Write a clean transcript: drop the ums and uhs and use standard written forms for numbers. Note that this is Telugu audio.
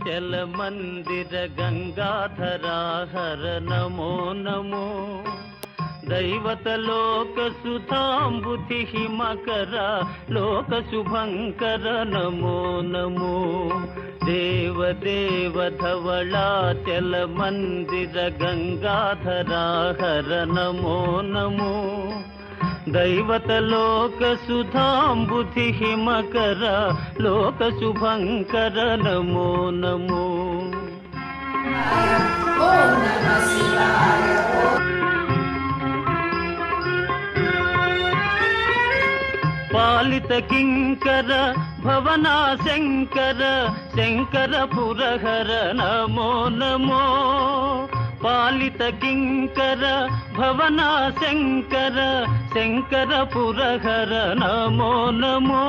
చలమందిర గంగాధరాహర నమో నమో దైవతలోక సుధాంబుధి హిమకర లోక శుభంకర నమో నమో దేవదేవ ధవళాచల మందిర గంగాధరాహర నమో నమో దైవతలోక సుధాంబుధి హిమకర లోక శుభంకర నమో నమో ఓం నమః శివాయ. పాలిత కింకర భవనా శంకర శంకర పురహర నమో నమో పాలిత కింకర భవనా శంకర శంకర పురహర నమో నమో